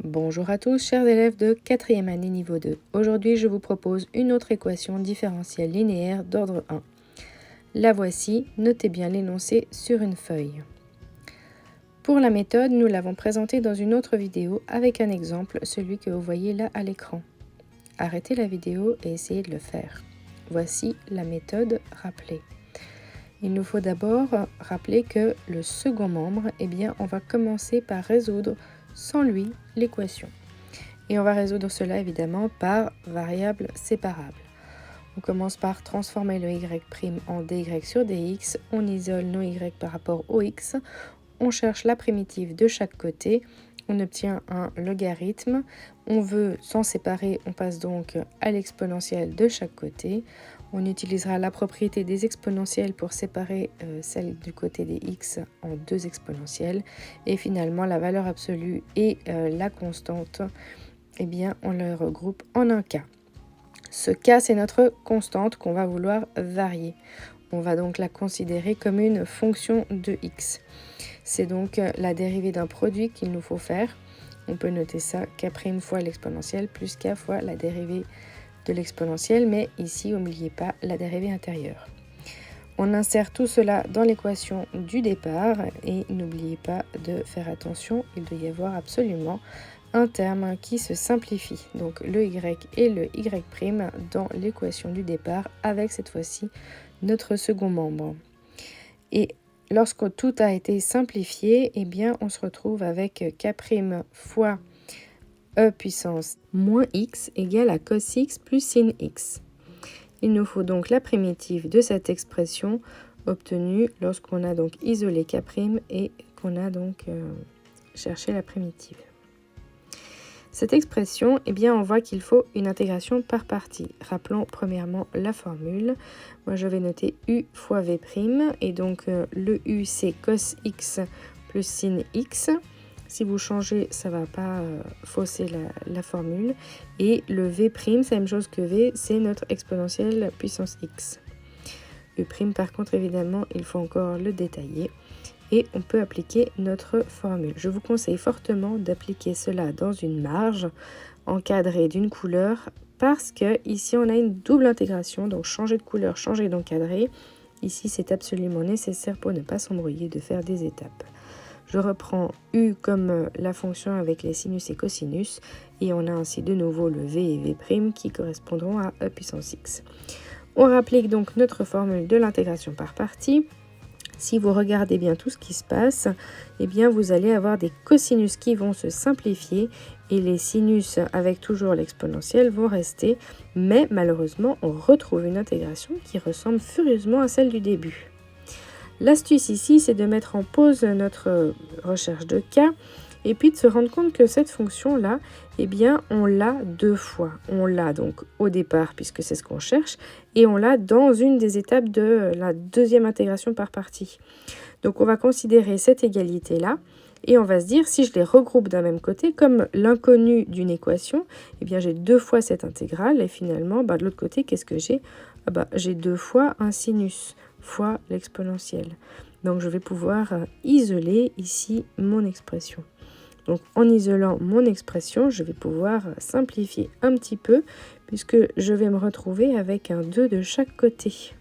Bonjour à tous, chers élèves de 4e année niveau 2. Aujourd'hui, je vous propose une autre équation différentielle linéaire d'ordre 1. La voici, notez bien l'énoncé sur une feuille. Pour la méthode, nous l'avons présentée dans une autre vidéo avec un exemple, celui que vous voyez là à l'écran. Arrêtez la vidéo et essayez de le faire. Voici la méthode rappelée. Il nous faut d'abord rappeler que le second membre, on va commencer par résoudre sans lui l'équation. Et on va résoudre cela évidemment par variables séparables. On commence par transformer le y' en dy sur dx, on isole nos y par rapport au x, on cherche la primitive de chaque côté, on obtient un logarithme, on veut s'en séparer, on passe donc à l'exponentielle de chaque côté. On utilisera la propriété des exponentielles pour séparer celle du côté des x en deux exponentielles. Et finalement, la valeur absolue et la constante, on les regroupe en un cas. Ce cas, c'est notre constante qu'on va vouloir varier. On va donc la considérer comme une fonction de x. C'est donc la dérivée d'un produit qu'il nous faut faire. On peut noter ça k' fois l'exponentielle plus k fois la dérivée de l'exponentielle, mais ici, n'oubliez pas la dérivée intérieure. On insère tout cela dans l'équation du départ et n'oubliez pas de faire attention, il doit y avoir absolument un terme qui se simplifie. Donc le y et le y' dans l'équation du départ avec cette fois-ci notre second membre. Et lorsque tout a été simplifié, on se retrouve avec k' fois e puissance moins x égale à cos x plus sin x. Il nous faut donc la primitive de cette expression obtenue lorsqu'on a donc isolé k' et qu'on a donc cherché la primitive. Cette expression, on voit qu'il faut une intégration par partie. Rappelons premièrement la formule. Moi, je vais noter u fois v', et donc le u, c'est cos x plus sin x. Si vous changez, ça ne va pas fausser la formule. Et le v', c'est la même chose que v, c'est notre exponentielle puissance x. U', par contre, évidemment, il faut encore le détailler. Et on peut appliquer notre formule. Je vous conseille fortement d'appliquer cela dans une marge encadrée d'une couleur parce que ici on a une double intégration, donc changer de couleur, changer d'encadré. Ici c'est absolument nécessaire pour ne pas s'embrouiller de faire des étapes. Je reprends u comme la fonction avec les sinus et cosinus et on a ainsi de nouveau le v et v' qui correspondront à e puissance x. On applique donc notre formule de l'intégration par partie. Si vous regardez bien tout ce qui se passe, vous allez avoir des cosinus qui vont se simplifier et les sinus avec toujours l'exponentielle vont rester. Mais malheureusement, on retrouve une intégration qui ressemble furieusement à celle du début. L'astuce ici, c'est de mettre en pause notre recherche de k et puis de se rendre compte que cette fonction-là, on l'a deux fois. On l'a donc au départ, puisque c'est ce qu'on cherche, et on l'a dans une des étapes de la deuxième intégration par partie. Donc on va considérer cette égalité-là, et on va se dire, si je les regroupe d'un même côté, comme l'inconnu d'une équation, j'ai deux fois cette intégrale, et finalement, de l'autre côté, qu'est-ce que j'ai ? J'ai deux fois un sinus fois l'exponentielle. Donc je vais pouvoir isoler ici mon expression. Donc en isolant mon expression, je vais pouvoir simplifier un petit peu puisque je vais me retrouver avec un 2 de chaque côté.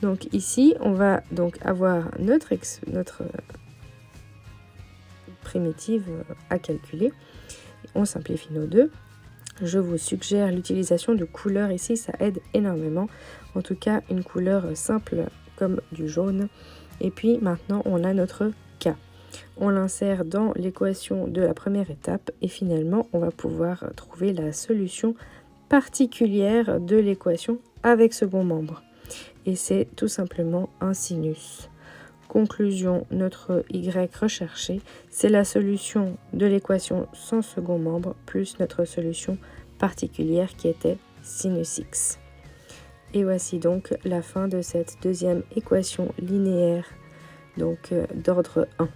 Donc ici, on va donc avoir notre primitive à calculer. On simplifie nos deux. Je vous suggère l'utilisation de couleurs ici, ça aide énormément. En tout cas, une couleur simple comme du jaune. Et puis maintenant, on a notre k. On l'insère dans l'équation de la première étape et finalement, on va pouvoir trouver la solution particulière de l'équation avec second membre. Et c'est tout simplement un sinus. Conclusion, notre y recherché, c'est la solution de l'équation sans second membre plus notre solution particulière qui était sinus x. Et voici donc la fin de cette deuxième équation linéaire d'ordre 1.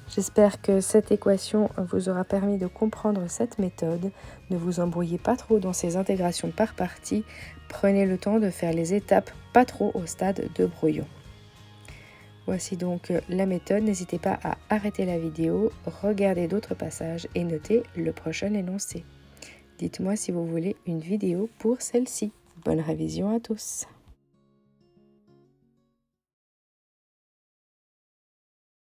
J'espère que cette équation vous aura permis de comprendre cette méthode. Ne vous embrouillez pas trop dans ces intégrations par partie. Prenez le temps de faire les étapes pas trop au stade de brouillon. Voici donc la méthode. N'hésitez pas à arrêter la vidéo, regarder d'autres passages et noter le prochain énoncé. Dites-moi si vous voulez une vidéo pour celle-ci. Bonne révision à tous!